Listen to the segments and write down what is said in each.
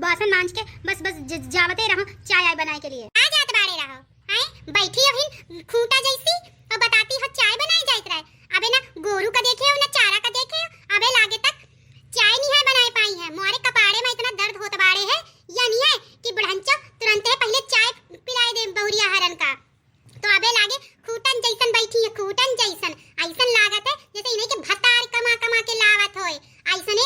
बासन मांज के बस जावते रहो चाय आय बनाए के लिए। आ जात बाड़े रहो हैं बैठी अभी खूंटा जैसी और बताती हो चाय बनाई जात रहे। अबे ना गोरू का देखे हो ना चारा का देखे हो, अबे लागे तक चाय नहीं है बनाई पाई है। मोरे कपाड़े में इतना दर्द होत बाड़े है या नहीं है कि बुढ़ंचो तुरंत है पहले चाय पिलाए दे बहुरिया हरन का। तो अबे लागे खूटन जैसन बैठी है, खूटन जैसन ऐसन लागत है जैसे इन्हें के भतार कमा कमा के लावत होए, ऐसने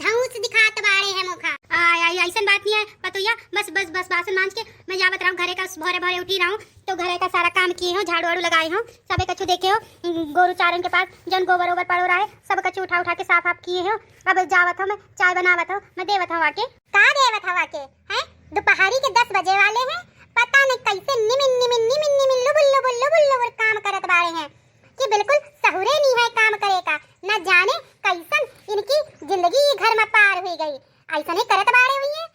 धौंस दिखात बाड़े है मुखा। आई ऐसन बात नहीं है पतोया, बस बासन मांज के मैं जावत रहूं घरे का भोरे भोरे उठी रहूं तो घरे का सारा काम किए हो, झाड़ू वाड़ू लगाए हो, सबे कछु देखे हो, गोरू चारन के पास जन गोबर ओबर पड़ो रहा है सब कछु उठा उठा के साफ आप किए हो। अब जावत हो मैं चाय बनावत हो, मैं देवत हवा के का देवत हवा के हैं दोपहरी के 10 बजे वाले हैं। पता नहीं कैसे निमिन लुबुल काम करत बाड़े हैं कि बिल्कुल सहुरे नहीं है काम करे का, न जाने कैसन इनकी जिंदगी घर में पार हुई गई, ऐसा नहीं करत बाड़े हुई है।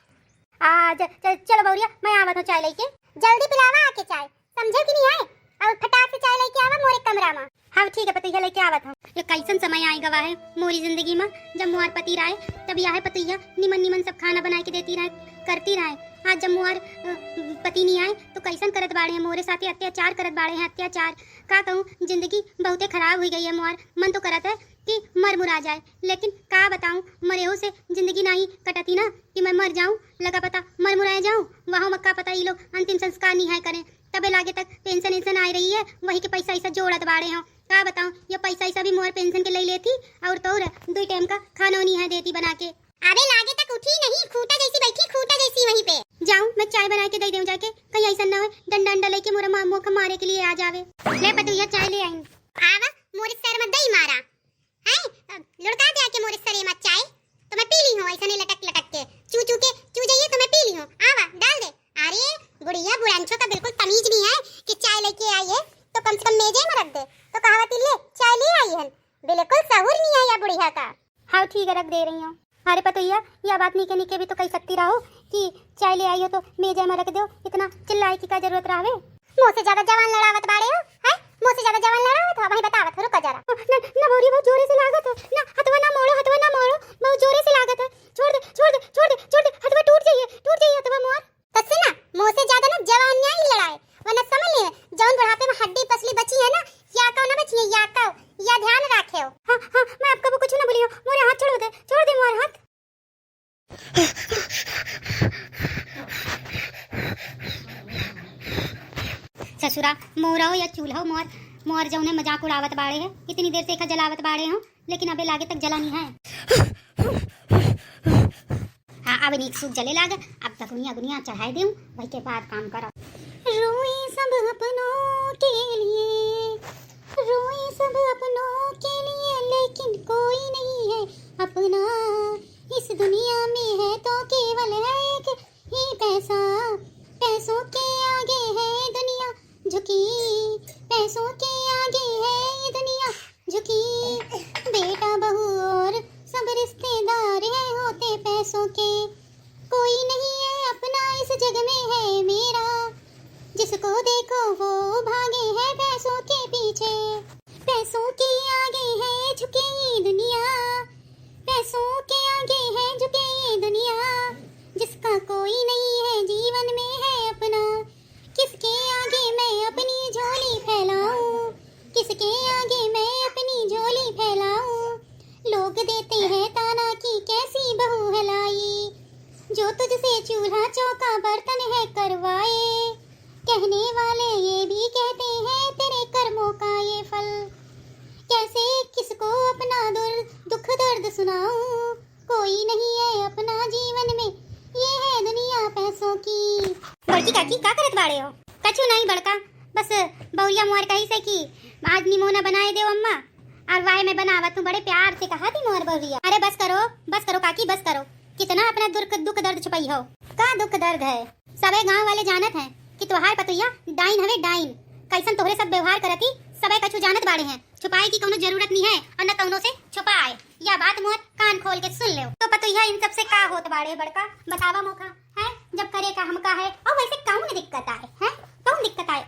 चलो बहुरिया मैं आवत हूं चाय लेके, जल्दी पिलावा आके चाय, समझे कि नहीं है, और फटाक से चाय लेके आवा मोरे कमरा में। हाँ ठीक है पतैया लेके आवत हूं। ये कैसन समय आई गवा है मोरी जिंदगी में, जब मुआर पति रहे तब यह पतैया निमन सब खाना बना के देती रहे करती रहे। आज जब मुआर पति नहीं आए तो कैसन करत बाड़े हैं मोरे साथे, अत्याचार करत बाड़े हैं अत्याचार। का कहूँ जिंदगी बहुते खराब हुई गई है मुआर, मन तो करत है कि मर मुरा जाए, लेकिन का बताऊं मरेहो से जिंदगी नहीं कटती ना कि मैं मर जाऊं, लगा पता मर मुराए जाऊं, वहाँ मक्का पता ये लोग अंतिम संस्कार नहीं है करें, तबे लागे तक पेंशन आ रही है, वही के पैसा ऐसा जोड़त बाड़े हो। का बताऊं ये पैसा ऐसा भी मोर पेंशन के ले लेती और तो 2 टाइम का खाना नहीं है देती बना के। अबे लागे तक उठी नहीं, खूंटा जैसी बैठी, खूंटा जैसी वहीं पे जाऊं मैं चाय बना के दे दूं जाके, कहीं ऐसा ना हो डंडा लेके मोरा मुंह मारे के लिए आ जावे। ले पतैया चाय ले आई आवा मोरे सर में दही मारा है, लुढ़का दे के मोरे सरे में चाय तो मैं पी ली हूं, ऐसा नहीं लटक के चू जाइए तो मैं पी ली हूं, आवा डाल दे। अरे बुढ़िया बुढ़ांचो का बिल्कुल तमीज नहीं है कि चाय लेके आई है तो कम से कम मेजे में रख दे, तो कहावती ले चाय ले आई है, बिल्कुल सहूर नहीं है या बुढ़िया का। हाँ ठीक है रख दे रही हूँ। अरे पतैया यह बात नहीं के भी तो कह सकती रहो कि चाय ले आई हो तो मेजे में रख दो, इतना चिल्लाए की क्या जरूरत रहे। मुंह से ज्यादा जवान लड़ावत बाड़े हो हैं, मुंह से ज्यादा जवान लड़ावत हो, वही बतावत रुको जरा। ना भौरी बहुत जोरे से लागत है, ना हथवा ना मोड़ो बहुत जोरे से लागत है, छोड़ दे हथवा टूट जाइए हथवा मोर। तसे ना मुंह से ज्यादा ना जवान नहीं लड़ाए, वरना समझ ले जौन बुढ़ापे में हड्डी पसली बची है ना या का ना बची है या का, या ध्यान रखे हो। हां मैं आपका वो कुछ ना बोली हूं, मोरे हाथ छोड़ दे मोर हाथ। ससुरा मोरा हो या चूल्हा हो, मोर जौने मजाक उड़ावत बाड़े है, इतनी देर से एक जलावत बाड़े हो लेकिन अबे लागे तक जला नहीं है। हाँ अब नीक सूख जले लागे, अब तक गुनिया चढ़ाई दूं वही के बाद काम करो। रोई सब अपनों के लिए, रोई सब अपनों के लिए, लेकिन कोई नहीं है अपना इस दुनिया में, है तो केवल है एक ही पैसा, पैसों के आगे है दुनिया झुकी, पैसों के आगे है ये दुनिया झुकी, बेटा बहू और सब रिश्तेदार है होते पैसों के, कोई नहीं है अपना इस जग में है मेरा, जिसको देखो वो भागे है पैसों के पीछे, पैसों के आगे है झुके ये दुनिया, पैसों के आगे है झुके ये दुनिया, जिसका कोई नहीं है जीवन में है अपना, किसके आगे मैं अपनी झोली फैलाऊं, किसके आगे मैं अपनी झोली फैलाऊं, लोग देते हैं ताना की कैसी बहू है लाई, जो तुझसे चूल्हा चौका बर्तन है करवाए, कहने वाले ये भी कहते हैं तेरे कर्मों का ये फल, कैसे किसको अपना दुख दर्द सुनाऊं, कोई नहीं है अपना जीवन में, ये है दुनिया पैसों की। बड़की काकी का करत बाड़े हो? कछु नहीं बड़का, बस बहुरिया मोर कही से कि आज निमोना बनाए दो अम्मा, और वाय में बनावत तू बड़े प्यार से कहा थी मोर बहुरिया। अरे बस करो काकी बस करो, कितना अपना दुख दर्द छुपाई हो, का दुख दर्द है, सबे गांव वाले जानत हैं कि तोहार पतैया डाइन हवे डाइन, कैसन तोहरे सब व्यवहार करती सबे कछु जानत बाड़े हैं, छुपाई की कोनो जरूरत नहीं है और न कौनो से छुपाए, या बात मोर कान खोल के सुन ले। तो पतैया इन सब से का होत बाड़े बड़का बतावा मोखा है, जब करे का हमका है और वैसे कौन दिक्कत आए है, कौन दिक्कत आए,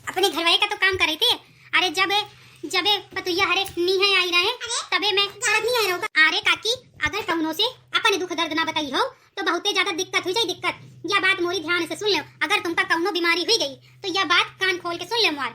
अपने घरवाले का तो काम करे थे। अरे जब पतैया हरे नी है आई रहे तबे मैं करत नहीं आ रहा। अरे काकी अगर कौनो से अपने दुख दर्द ना बताई हो तो बहुते ज्यादा दिक्कत हो जाई दिक्कत। यह बात मोरी ध्यान से सुन ले, अगर तुमका कौनो बीमारी हुई गई तो यह बात कान खोल के सुन ले मोर।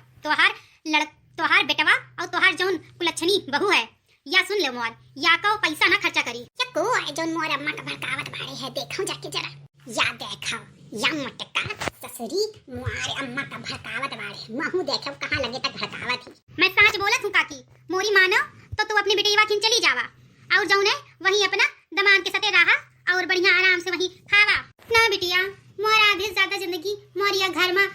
तोहार बेटवा और तोहार जौन कुलच्छनी बहू है, या सुन ले मोर, या को पैसा ना खर्चा करी। को है जोन मोर अम्मा का भड़कावत बाड़े है, देखो जाके जरा। या देखो या मटका ससुरी मोरे अम्मा का भड़कावत बाड़े, महू देखो कहां लगे तक भड़कावत ही। मैं सच बोलत हूं काकी, मोरी मानो तो तू अपनी बेटीवा खिन चली जावा और जौन है वही अपना दमाद के साथे रहा और बढ़िया आराम से वही खावा। ना बिटिया, मोर आधे ज्यादा जिंदगी मोरिया घर में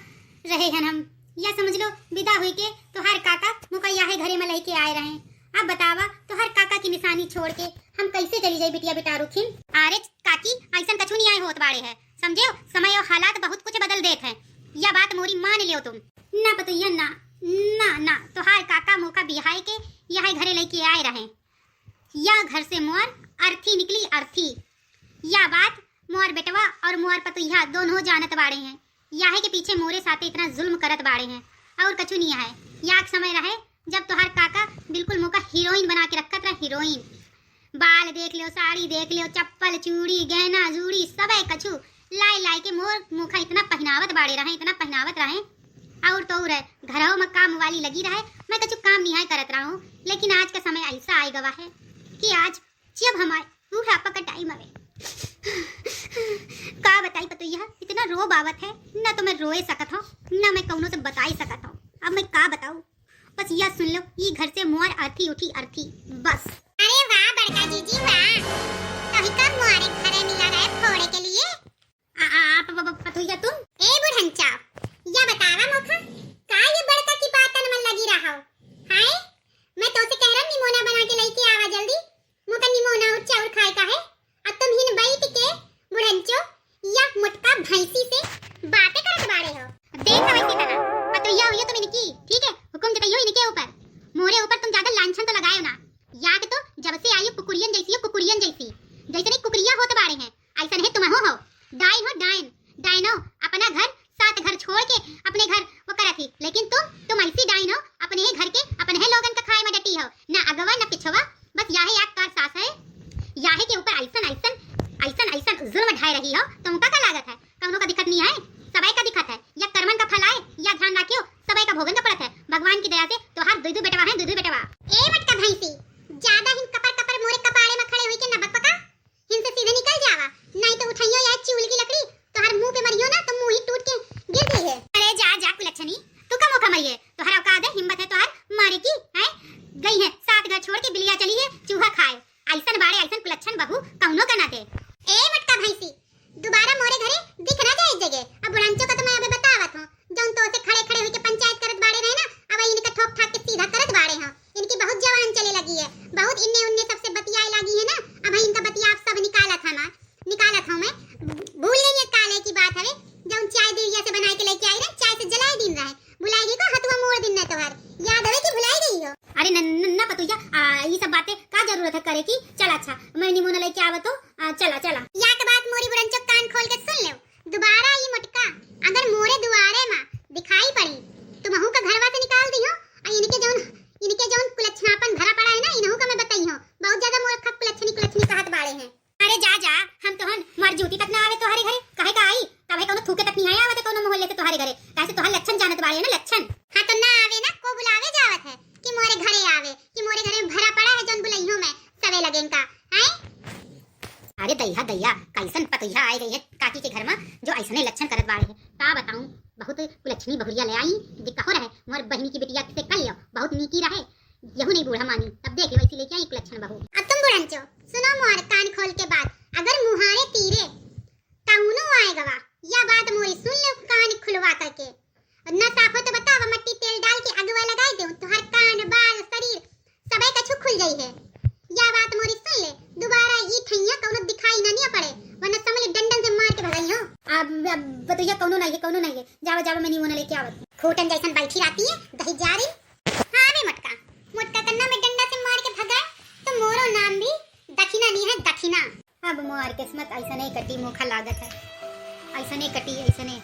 रहे हैं हम, या समझ लो विदा हुई के तो हर काका मुकैया है घरे में लेके आए रहे। अब बतावा तो हर काका की निशानी छोड़ के हम कैसे चली जाए बिटिया बेटा रुखिन। अरे काकी ऐसा कछु नहीं आए होत बाड़े है, समझे? समय और हालात बहुत कुछ बदल देत है, यह बात मोरी मान लियो तुम। ना पतोहिया ना ना ना, तो हर काका मौका बिहाई के यह घरे लेके आए रहे, या घर से मोर अर्थी निकली अर्थी। यह बात मोर बेटवा और मोर पतोहिया दोनों जानत बाड़े हैं, याहे के पीछे मोरे साथे इतना जुल्म करत बाड़े हैं और कछु नहीं है। याक समय रहे जब तोहार काका बिल्कुल मौका हीरोइन बना के रखत रहा, हीरोइन। बाल देख लियो, साड़ी देख लियो, चप्पल चूड़ी गहना जूड़ी सब कछु लाई लाई के मोर मुखा इतना पहनावत बाड़े रहे, इतना पहनावत रहे। और तो रहे घरों में काम वाली लगी रहे, मैं कछु काम नहीं करत रहा हूँ। लेकिन आज का समय ऐसा आए गवा है कि आज जब हमारे बुढ़ापा का टाइम आवे का बताई पतोहिया, इतना रो बावत है ना, तो मैं रोए सकत हूँ ना मैं कौनो से बताई सकत हूँ। अब मैं का बताऊँ, बस यह सुन लो, ये घर से मोर अर्थी उठी अर्थी बस। अरे वाह बड़का जीजी वाह, कभी कब मोरे घरे मिला रहे फोड़े के लिए। आप पतोहिया तुम ए बुढ़ंचा, या बतावा मोखा का ये बड़का की बातन में लगी रहा हो? हाय मैं तो से कह रहा निमोना बना के लेके आवा जल्दी, मोका निमोना और चाउर खाए का है। अब तुम हिन बैठ के बुढ़ंचो या मुटका भैंसी से बातें करत बाड़े हो। देख वैसे तना पतोहिया हुई तुम इनकी, ठीक है? हुकुम जताइयो इनके ऊपर, मोरे ऊपर तुम ज्यादा लांछन तो लगायो ना। याद तो जब से आई कुकुरियन जैसी हो, कुकुरियन जैसी जैसे नहीं कुकुरिया होत बाड़े हैं, ऐसा नहीं तुम हो डाइन हो, डाइन डाइनो। अपना घर 7 घर छोड़ के अपने घर वो करा थी, लेकिन तुम ऐसी डाइन हो, अपने ही घर के अपने ही लोगन का खाए में डटी हो, ना अगवा ना पिछवा, बस याहे एक कार सास है। याहे के ऊपर ऐसन जुल्म ढाई रही हो, तुमका का लागत है? कौनो का दिक्कत नहीं है, सबई का दिक्कत है। या कर्मन का फल आए या ध्यान रखियो, सबई का भोगन का पड़त है। भगवान की दया से तो हर दुई बेटवा है, दुई बेटवा। ए मटका भैंसी, ज्यादा हिन कपर मोरे कपाड़े में खड़े हुई के नबक पका, हिन से सीधे निकल जावा, नहीं तो उठाइयो या चूल की लकड़ी तो हर मुंह पे मरियो ना, तो मुंह ही टूट के गिर गई है। अरे जा जा कुलच्छनी, तू का मौका मरिए, तो हर औकात है, हिम्मत है तो हर मारे की है। गई है 7 घर छोड़ के बिलिया चली है चूहा खाए, ऐसन बाड़े ऐसन कुलच्छन बहू कौनो का ना दे। ए मटका भैंसी, दोबारा मोरे घरे दिख ना जाए इस जगह। अब बुढ़ंचो का तो मैं अबे बतावत हूं, जौन तो से खड़े खड़े होके पंचायत करत बाड़े रहे ना, अब इनका ठोक ठाक के सीधा करत बाड़े हां। इनकी बहुत जवान चले लगी है, बहुत इन्ने उन्ने सबसे बतियाए लगी है ना। अब इनका बतिया आप सब निकालत हूं मैं, भूल गई है काले की बात है, जौन चाय दिया से बना के लेके आई रे, चाय से जलाई दिन रहे, बुलाएगी को हथुआ मोड़ दिन ना तोहार, याद है कि भुलाई गई हो? अरे न पतोहिया, ये सब बातें का जरूरत है करे की? चल अच्छा मैं निमोना लेके आवत हो, चला चला। या के बात मोरी बुढ़ंचो कान खोल के सुन ले, दोबारा ये मटका अगर मोरे दुआरे में दिखाई पड़ी तो महू का घरवा से निकाल दी हो। और इनके जौन कुलच्छनापन भरा पड़ा है ना, इनहू का मैं बताई हो, बहुत ज्यादा मोर खप कुलच्छनी कहत बाड़े हैं। अरे जा जा, हम तो हन मार जूती तक ना आवे तोहारे घरे, काहे का आई? तबे कोनो थूके तक नहीं आया आवे तो कोनो मोहल्ले से तोहारे घरे, कैसे तोहार लक्षण जानत बाड़े है ना, लक्षण। हां तो ना आवे ना, को बुलावे जावत है कि मोरे घरे आवे, कि मोरे घरे में भरा पड़ा है जौन बुलाइयो में सवे लगेन का है। अरे दैया कैसन पतोहिया आई गई है काकी के घर में, जो ऐसने लक्षण करत बाड़े है। का बताऊं, बहुत कुलच्छनी बहुरिया ले आई, दिक्कत हो रहा है। मोर बहनी की बिटिया से कर लियो, बहुत नीकी रहे, यहू नहीं बूढ़ा मानी, तब देख वैसी लेके आई कुलच्छन बहू। अब तुम बुढ़ंचो सुनो मोर कान खोल के बात, अगर मुहारे तीरे ताउनो आएगा, या बात मोरी सुन लो कान खुलवा करके। ना साफ हो तो बतावा, मट्टी तेल डाल के अगवा लगाई दूं तो हर कान बाल शरीर सबे कछु खुल जाई है। या बात मोरी सुन ले, दोबारा ये ठैया कोनो दिखाई ना नहीं पड़े, वरना समझ डंडन से मार के भगाई हो। अब बतैया कौनो नहीं है, जावा मैं निमोना लेके आवत। खोटन जैसन बैठी रहती है दही जा रही। हां बे मुटका कन्ना में डंडा से मार के भगाए तो मोरो नाम भी दखिना नहीं है, दखिना। अब मोर किस्मत ऐसा नहीं कटी, मोखा लागत है ऐसा नहीं कटी, ऐसा नहीं।